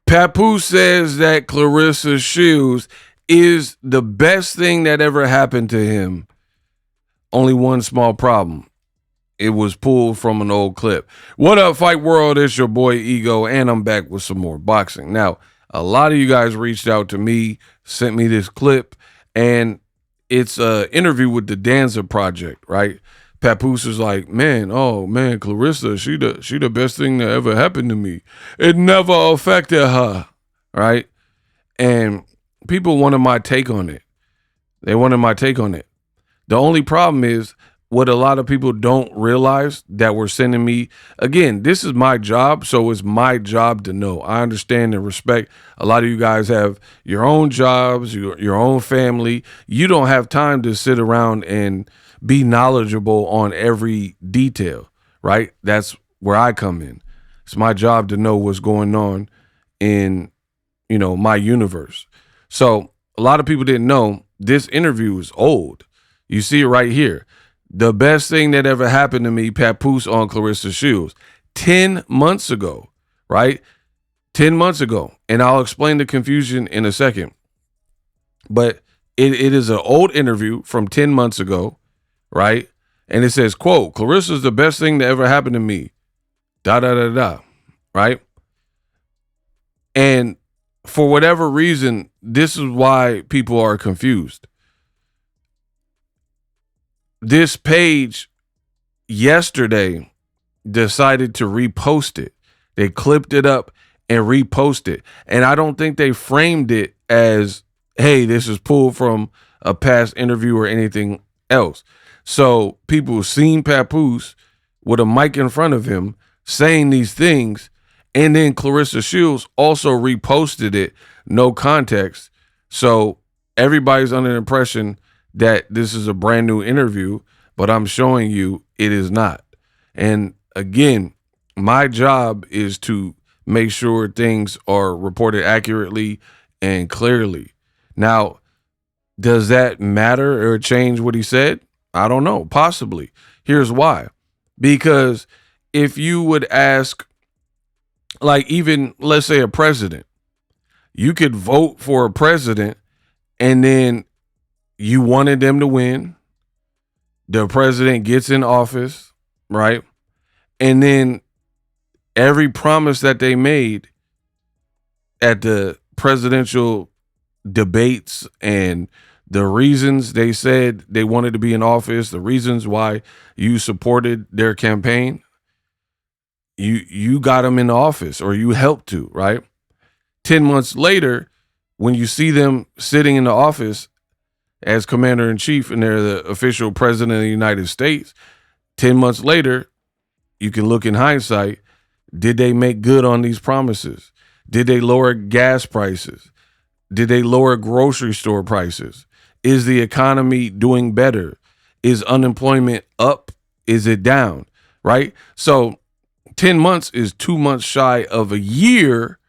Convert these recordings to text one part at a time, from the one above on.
Papoose says that Claressa Shields is the best thing that ever happened to him. Only one small problem. It was pulled from an old clip. What up, Fight World? It's your boy Ego, and I'm back with some more boxing. Now, a lot of you guys reached out to me, sent me this clip, and it's an interview with the Danza Project, right? Papoose is like, man, oh man, Claressa, she the best thing that ever happened to me. It never affected her, right? And people wanted my take on it. They wanted my take on it. The only problem is what a lot of people don't realize that were sending me. Again, this is my job, so it's my job to know. I understand and respect. A lot of you guys have your own jobs, your own family. You don't have time to sit around and be knowledgeable on every detail, right? That's where I come in. It's my job to know what's going on in, my universe. So a lot of people didn't know this interview is old. You see it right here. The best thing that ever happened to me, Papoose on Claressa Shields, 10 months ago, right? 10 months ago. And I'll explain the confusion in a second. But it is an old interview from 10 months ago, right? And it says, quote, Claressa's the best thing that ever happened to me, da, da, da, da, right? And for whatever reason, this is why people are confused. This page yesterday decided to repost it. They clipped it up and reposted it. And I don't think they framed it as, hey, this is pulled from a past interview or anything else. So people seen Papoose with a mic in front of him saying these things, and then Claressa Shields also reposted it, no context. So everybody's under the impression that this is a brand new interview, but I'm showing you it is not. And again, my job is to make sure things are reported accurately and clearly. Now, does that matter or change what he said? I don't know, possibly. Here's why. Because if you would ask, like even, let's say a president, you could vote for a president and then you wanted them to win. The president gets in office, right? And then every promise that they made at the presidential debates and the reasons they said they wanted to be in office, the reasons why you supported their campaign, you got them in office or you helped to, right? 10 months later, when you see them sitting in the office as commander-in-chief and they're the official president of the United States, 10 months later, you can look in hindsight, did they make good on these promises? Did they lower gas prices? Did they lower grocery store prices? Is the economy doing better? Is unemployment up? Is it down? Right? So 10 months is 2 months shy of a year.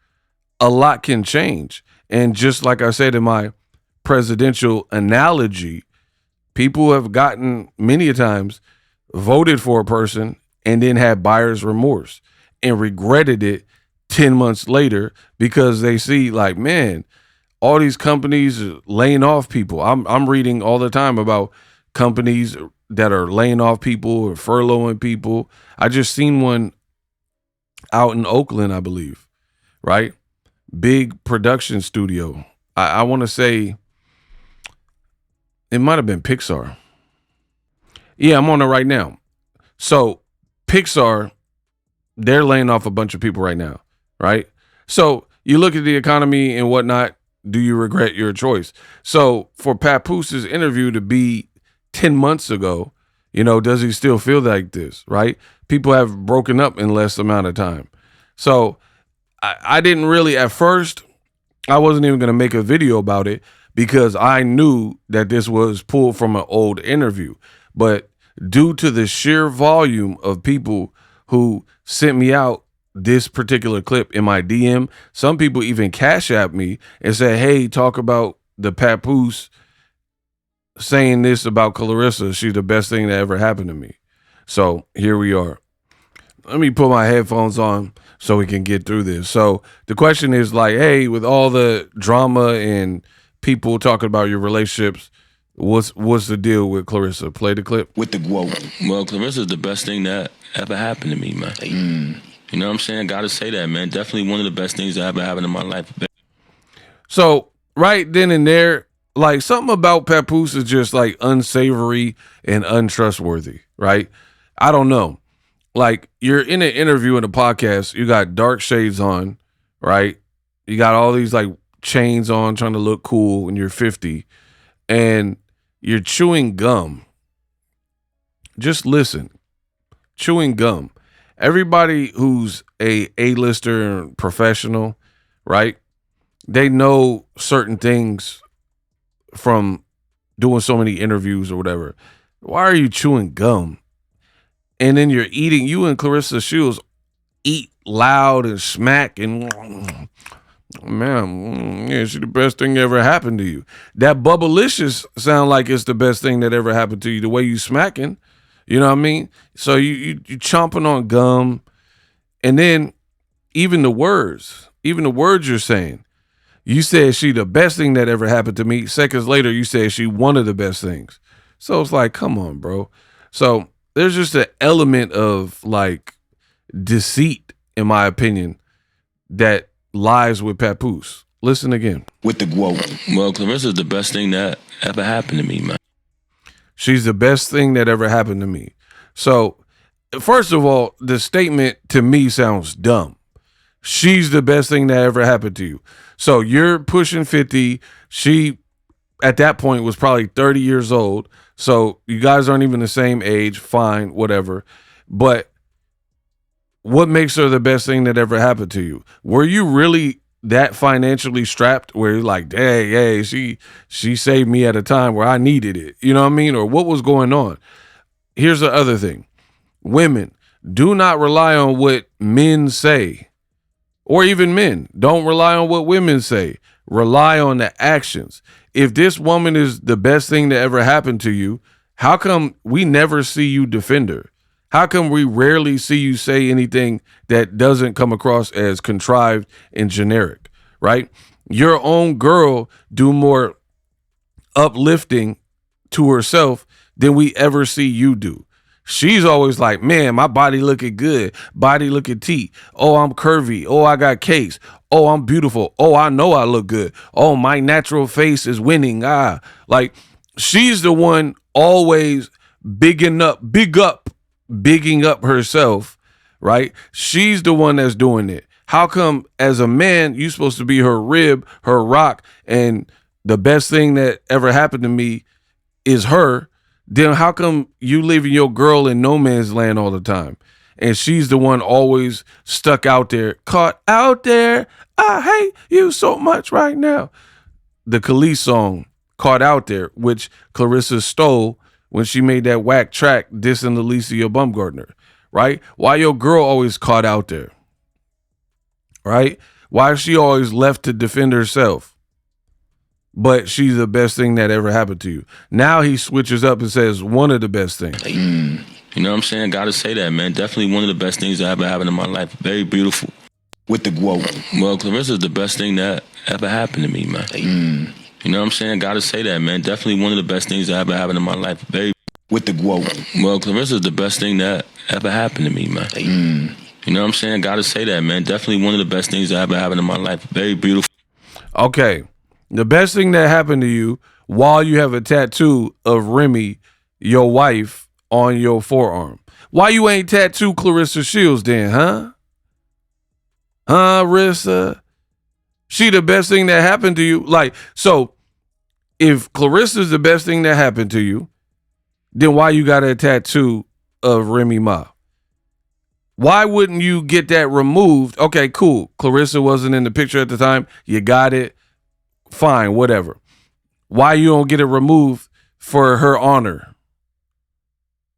A lot can change. And just like I said in my presidential analogy, people have gotten many a times voted for a person and then had buyer's remorse and regretted it 10 months later because they see like, man, all these companies are laying off people. I'm reading all the time about companies that are laying off people or furloughing people. I just seen one out in Oakland, I believe, right? Big production studio. I want to say it might have been Pixar. Yeah, I'm on it right now. So Pixar, they're laying off a bunch of people right now, right? So you look at the economy and whatnot, do you regret your choice? So for Papoose's interview to be 10 months ago, does he still feel like this, right? People have broken up in less amount of time. So I didn't really, at first, I wasn't even going to make a video about it because I knew that this was pulled from an old interview. But due to the sheer volume of people who sent me out this particular clip in my DM, some people even cash app me and said, hey, talk about the Papoose saying this about Claressa. She's the best thing that ever happened to me. So here we are. let me put my headphones on so we can get through this. So the question is like, hey, with all the drama and people talking about your relationships, what's the deal with Claressa? Play the clip. With the quote. Well, Claressa's the best thing that ever happened to me, man. You know what I'm saying? I gotta say that, man. Definitely one of the best things that ever happened in my life. So right then and there, like something about Papoose is just like unsavory and untrustworthy, right? I don't know. Like you're in an interview in a podcast, you got dark shades on, right? You got all these like chains on trying to look cool when you're 50 and you're chewing gum. Just listen. Chewing gum. Everybody who's a A-lister and professional, right? They know certain things from doing so many interviews or whatever. Why are you chewing gum? And then you're eating, you and Claressa Shields eat loud and smack and man, yeah, she's the best thing that ever happened to you. That Bubblicious sound like it's the best thing that ever happened to you, the way you smacking. You know what I mean? So you chomping on gum, and then even the words you're saying. You said she the best thing that ever happened to me. Seconds later, you said she one of the best things. So it's like, come on, bro. So there's just an element of like deceit, in my opinion, that lies with Papoose. Listen again. With the quote. Well, Claressa's the best thing that ever happened to me, man. She's the best thing that ever happened to me. So, first of all, the statement to me sounds dumb. She's the best thing that ever happened to you. So you're pushing 50. She, at that point, was probably 30 years old. So you guys aren't even the same age. Fine, whatever. But what makes her the best thing that ever happened to you? Were you really that financially strapped where you're like, dang, hey, she saved me at a time where I needed it? You know what I mean? Or what was going on? Here's the other thing. Women, do not rely on what men say. Or even men, don't rely on what women say. Rely on the actions. If this woman is the best thing that ever happened to you, how come we never see you defend her? How come we rarely see you say anything that doesn't come across as contrived and generic, right? Your own girl do more uplifting to herself than we ever see you do. She's always like, man, my body looking good. Body looking T. Oh, I'm curvy. Oh, I got cakes. Oh, I'm beautiful. Oh, I know I look good. Oh, my natural face is winning. Like she's the one always bigging up herself, right? She's the one that's doing it. How come as a man, you're supposed to be her rib, her rock, and the best thing that ever happened to me is her? Then how come you leaving your girl in no man's land all the time? And she's the one always stuck out there, caught out there. I hate you so much right now. The Khalees song, Caught Out There, which Claressa stole when she made that whack track dissing Alicia Baumgartner, right? Why your girl always caught out there, right? Why is she always left to defend herself? But she's the best thing that ever happened to you. Now he switches up and says one of the best things. You know what I'm saying? I gotta say that, man. Definitely one of the best things that ever happened in my life. Very beautiful. With the quote. Well, Claressa's the best thing that ever happened to me, man. You know what I'm saying? I gotta say that, man. Definitely one of the best things that ever happened in my life. Very. With the quote. Well, Claressa's the best thing that ever happened to me, man. You know what I'm saying? I gotta say that, man. Definitely one of the best things that ever happened in my life. Very beautiful. Okay. The best thing that happened to you while you have a tattoo of Remy, your wife, on your forearm. Why you ain't tattoo Claressa Shields then, huh? Huh, Rissa? She the best thing that happened to you? Like, so if Claressa's the best thing that happened to you, then why you got a tattoo of Remy Ma? Why wouldn't you get that removed? Okay, cool. Claressa wasn't in the picture at the time. You got it. Fine, whatever. Why you don't get it removed for her honor?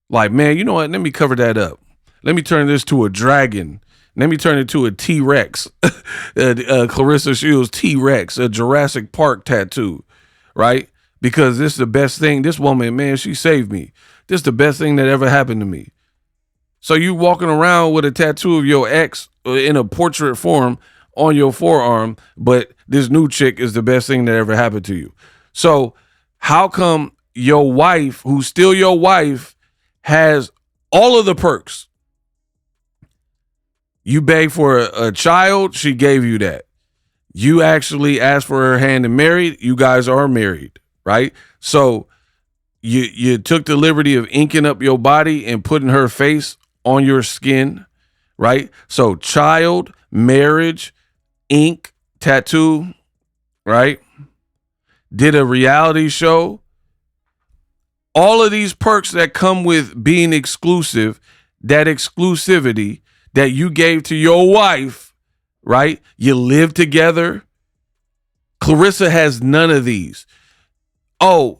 Like, man, you know what? Let me cover that up. Let me turn this to a dragon. Let me turn it to a T-Rex. Claressa Shields T-Rex, a Jurassic Park tattoo, right? Because this is the best thing. This woman, man, she saved me. This is the best thing that ever happened to me. So you walking around with a tattoo of your ex in a portrait form on your forearm, but this new chick is the best thing that ever happened to you. So how come your wife, who's still your wife, has all of the perks? You begged for a child, she gave you that. You actually asked for her hand and married, you guys are married, right? So you took the liberty of inking up your body and putting her face on your skin, right? So child, marriage, ink, tattoo, right? Did a reality show. All of these perks that come with being exclusive, that exclusivity that you gave to your wife, right? You live together. Claressa has none of these. Oh,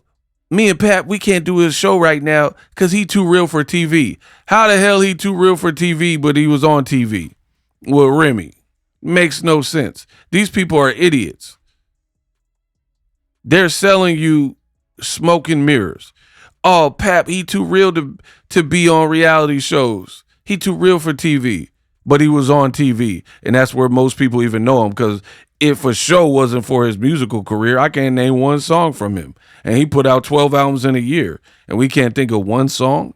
me and Pat, we can't do his show right now because he too real for TV. How the hell he too real for TV, but he was on TV with Remy? Makes no sense. These people are idiots. They're selling you smoke and mirrors. Oh, Pap, he too real to be on reality shows. He too real for TV, but he was on TV. And that's where most people even know him, because if a show wasn't for his musical career, I can't name one song from him. And he put out 12 albums in a year, and we can't think of one song.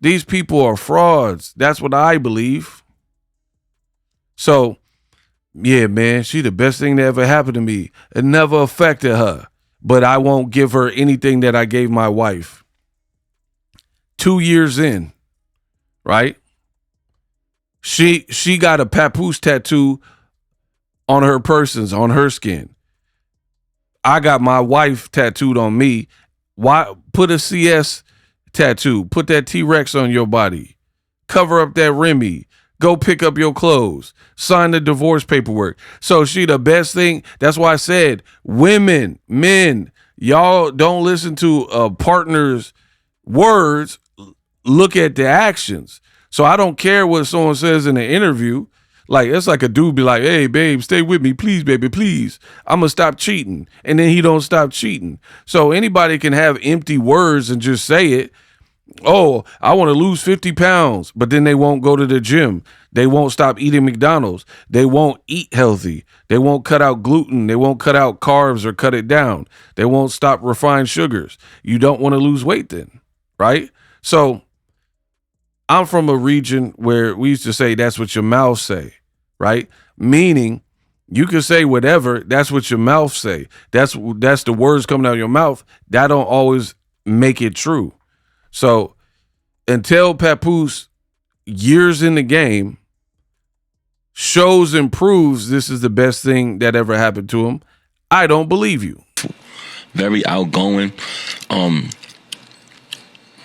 These people are frauds. That's what I believe. So, yeah, man, she the best thing that ever happened to me. It never affected her, but I won't give her anything that I gave my wife. 2 years in, right? She got a Papoose tattoo on her persons, on her skin. I got my wife tattooed on me. Why put a CS tattoo? Put that T-Rex on your body. Cover up that Remy. Go pick up your clothes. Sign the divorce paperwork. So she the best thing. That's why I said, women, men, y'all don't listen to a partner's words. Look at the actions. So I don't care what someone says in an interview. Like, it's like a dude be like, hey, babe, stay with me. Please, baby, please. I'm going to stop cheating. And then he don't stop cheating. So anybody can have empty words and just say it. Oh, I want to lose 50 pounds. But then they won't go to the gym. They won't stop eating McDonald's. They won't eat healthy. They won't cut out gluten. They won't cut out carbs or cut it down. They won't stop refined sugars. You don't want to lose weight then, right? So I'm from a region where we used to say that's what your mouth say, right? Meaning you can say whatever, that's what your mouth say. That's the words coming out of your mouth. That don't always make it true. So until Papoose, years in the game, shows and proves this is the best thing that ever happened to him, I don't believe you. Very outgoing.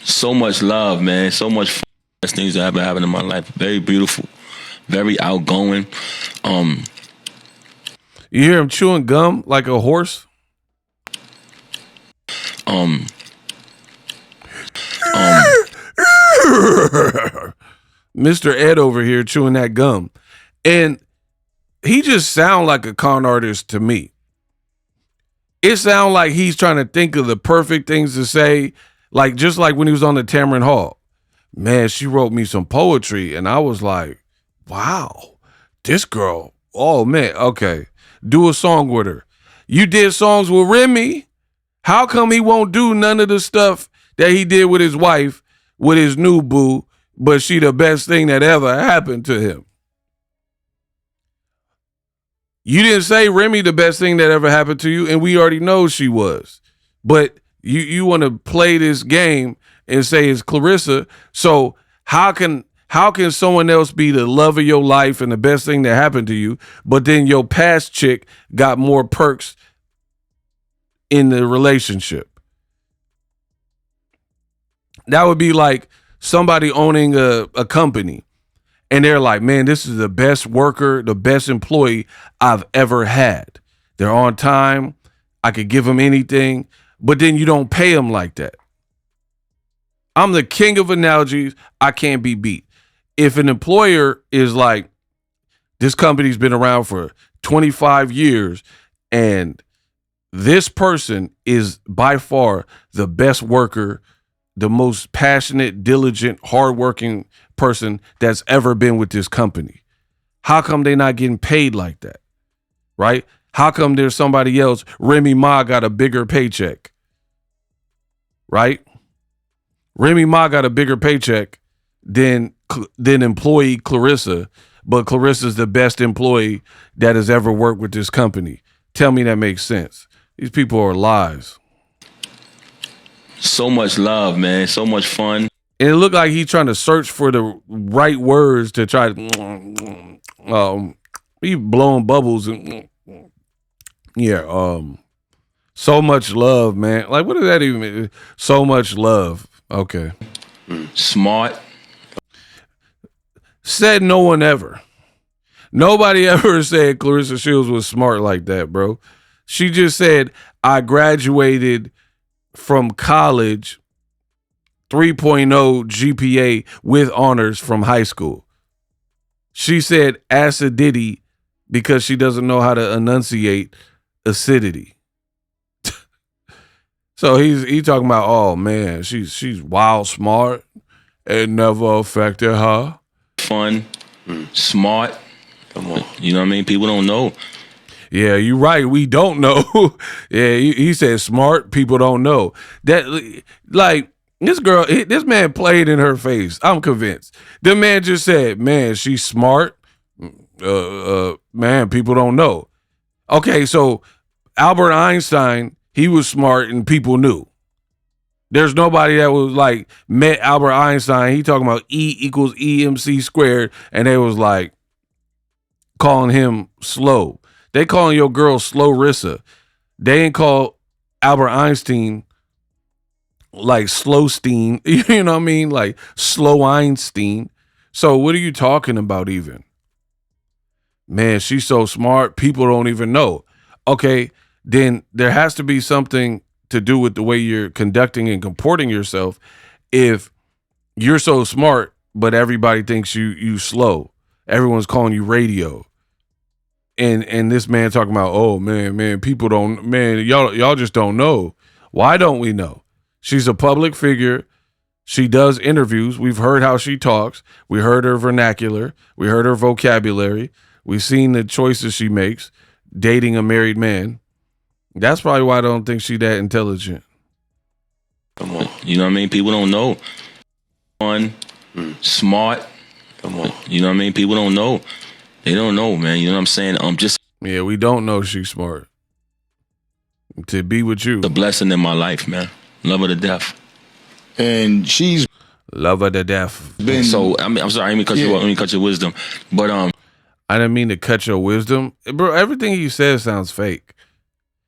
So much love, man. So much best things that ever happened in my life. Very beautiful. Very outgoing. You hear him chewing gum like a horse? Mr. Ed over here chewing that gum. And he just sound like a con artist to me. It sounds like he's trying to think of the perfect things to say, like just like when he was on the Tamron Hall. Man, she wrote me some poetry, and I was like, wow, this girl, oh man, okay, do a song with her. You did songs with Remy. How come he won't do none of the stuff that he did with his wife, with his new boo, but she the best thing that ever happened to him? You didn't say Remy the best thing that ever happened to you, and we already know she was. But you want to play this game and say it's Claressa. So how can someone else be the love of your life and the best thing that happened to you, but then your past chick got more perks in the relationship? That would be like somebody owning a company, and they're like, man, this is the best worker, the best employee I've ever had. They're on time. I could give them anything, but then you don't pay them like that. I'm the king of analogies. I can't be beat. If an employer is like, this company's been around for 25 years and this person is by far the best worker, the most passionate, diligent, hardworking person that's ever been with this company. How come they not getting paid like that? Right? How come there's somebody else? Remy Ma got a bigger paycheck. Right? Remy Ma got a bigger paycheck than employee Claressa, but Clarissa's the best employee that has ever worked with this company. Tell me that makes sense. These people are lies. So much love, man. So much fun. And it looked like he's trying to search for the right words to try to he blowing bubbles and so much love, man. Like, what does that even mean? So much love. Okay. Smart. Said no one ever. Nobody ever said Claressa Shields was smart like that, bro. She just said, I graduated from college 3.0 GPA with honors from high school. She said acidity because she doesn't know how to enunciate acidity. So he talking about, oh man, she's wild smart. It never affected her. Fun, smart. Come on. You know what I mean? People don't know. Yeah, you're right. We don't know. Yeah, he said smart. People don't know. That, like, this man played in her face. I'm convinced. The man just said, man, she's smart. Man, people don't know. Okay, so Albert Einstein, he was smart and people knew. There's nobody that was like met Albert Einstein. He talking about E equals EMC squared, and they was like calling him slow. They calling your girl Slow-Rissa. They ain't call Albert Einstein like Slowstein. You know what I mean? Like Slow Einstein. So what are you talking about even? Man, she's so smart. People don't even know. Okay, then there has to be something to do with the way you're conducting and comporting yourself. If you're so smart, but everybody thinks you slow. Everyone's calling you radio. And this man talking about, oh man, people don't, man, y'all just don't know. Why don't we know? She's a public figure. She does interviews. We've heard how she talks. We heard her vernacular. We heard her vocabulary. We've seen the choices she makes dating a married man. That's probably why I don't think she that intelligent. Come on. You know what I mean? People don't know. Fun, smart. Come on. You know what I mean? People don't know. They don't know, man. You know what I'm saying? Yeah, we don't know she's smart. To be with you. The blessing in my life, man. Love her to death. And she's love her to death. So I'm sorry, I didn't mean cut your wisdom. But I didn't mean to cut your wisdom. Bro, everything you said sounds fake.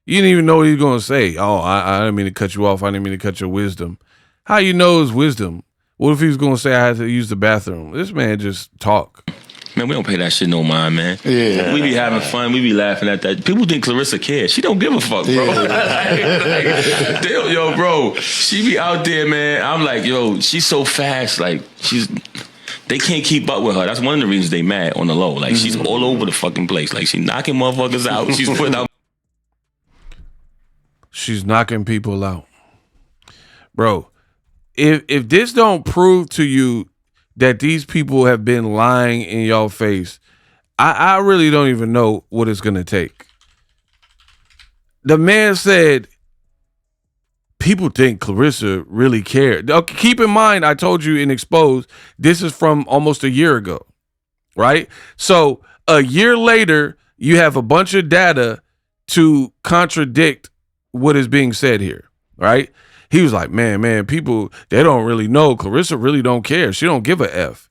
You didn't even know what he was gonna say. Oh, I didn't mean to cut you off. I didn't mean to cut your wisdom. How you know it's wisdom? What if he was gonna say I had to use the bathroom? This man just talk. Man, we don't pay that shit no mind, man. Yeah. We be having fun. We be laughing at that. People think Claressa cares. She don't give a fuck, bro. Yo, bro, she be out there, man. I'm like, yo, she's so fast. Like, they can't keep up with her. That's one of the reasons they mad on the low. Like, she's all over the fucking place. Like, she knocking motherfuckers out. She's putting out. She's knocking people out. Bro, if this don't prove to you that these people have been lying in your face, I really don't even know what it's going to take. The man said, people think Claressa really cared. Okay, keep in mind, I told you in Exposed, this is from almost a year ago, right? So a year later, you have a bunch of data to contradict what is being said here, right? He was like, man, people, they don't really know. Claressa really don't care. She don't give a F.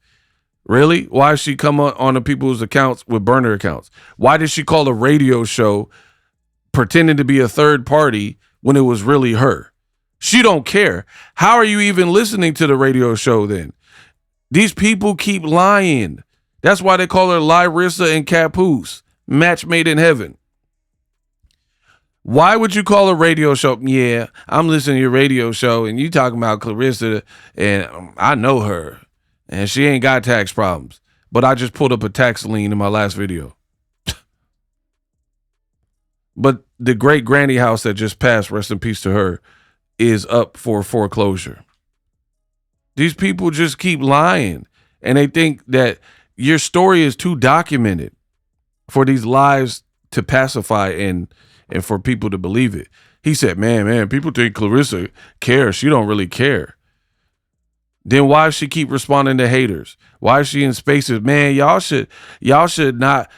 Really? Why does she come on the people's accounts with burner accounts? Why did she call a radio show pretending to be a third party when it was really her? She don't care. How are you even listening to the radio show then? These people keep lying. That's why they call her Claressa and Papoose. Match made in heaven. Why would you call a radio show? Yeah, I'm listening to your radio show and you talking about Claressa and I know her and she ain't got tax problems, but I just pulled up a tax lien in my last video. But the great granny house that just passed, rest in peace to her, is up for foreclosure. These people just keep lying And they think that your story is too documented for these lies to pacify and for people to believe it. He said, man, people think Claressa cares. She don't really care. Then why does she keep responding to haters? Why is she in spaces? Man, y'all should not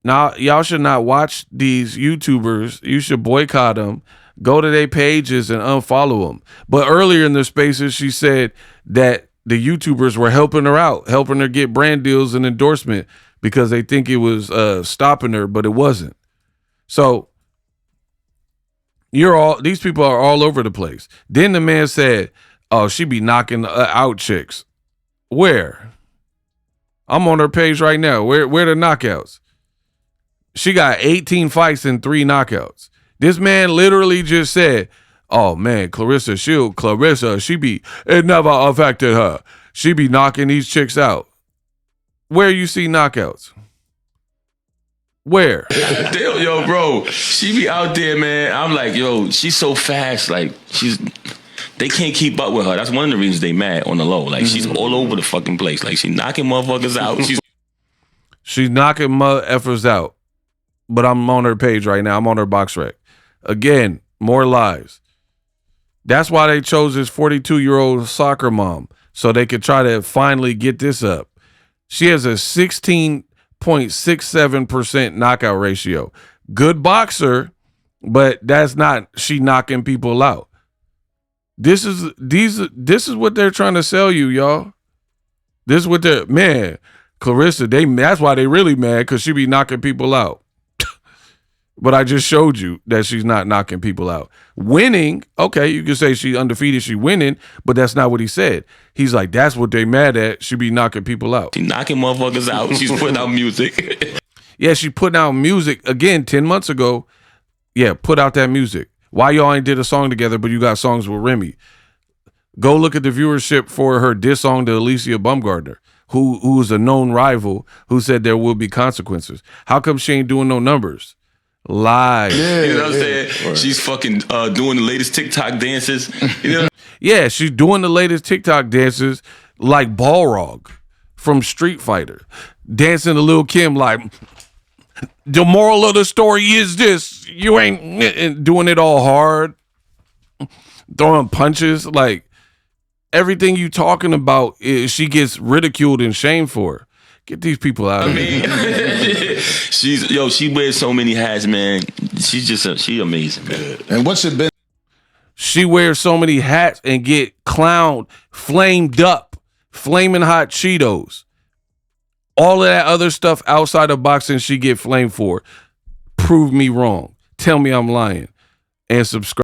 watch these YouTubers. You should boycott them. Go to their pages and unfollow them. But earlier in their spaces, she said that the YouTubers were helping her out, helping her get brand deals and endorsement because they think it was stopping her, but it wasn't. So these people are all over the place. Then the man said, oh, she be knocking out chicks. Where? I'm on her page right now. Where the knockouts? She got 18 fights and 3 knockouts. This man literally just said, oh man, Claressa Shields, it never affected her. She be knocking these chicks out. Where you see knockouts? Where? Damn, yo, bro, she be out there, man. I'm like, yo, she's so fast. Like, they can't keep up with her. That's one of the reasons they mad on the low. Like, she's all over the fucking place. Like, she knocking motherfuckers out. She's knocking motherfuckers out. But I'm on her page right now. I'm on her box rec. Again, more lies. That's why they chose this 42-year-old soccer mom, so they could try to finally get this up. She has a 16.67% knockout ratio. Good boxer, but that's not she knocking people out. This is what they're trying to sell you, y'all. This is what they're, man, Claressa, that's why they really mad, because she be knocking people out. But I just showed you that she's not knocking people out. Winning, okay, you can say she undefeated, she winning, but that's not what he said. He's like, that's what they mad at. She be knocking people out. She knocking motherfuckers out. She's putting out music. Yeah, she putting out music. Again, 10 months ago, yeah, put out that music. Why y'all ain't did a song together, but you got songs with Remy? Go look at the viewership for her diss song to Alicia Baumgartner, who's a known rival, who said there will be consequences. How come she ain't doing no numbers? Lies. Yeah, you know what I'm saying? Right. She's fucking doing the latest TikTok dances. You know? Yeah, she's doing the latest TikTok dances like Balrog from Street Fighter. Dancing to Lil' Kim like, the moral of the story is this. You ain't doing it all hard. Throwing punches. Like, everything you talking about, she gets ridiculed and shamed for. Get these people out of here. She wears so many hats, man. She amazing, man. And what's it been? She wears so many hats and get clowned, flamed up, flaming hot Cheetos. All of that other stuff outside of boxing she get flamed for. Prove me wrong. Tell me I'm lying. And subscribe.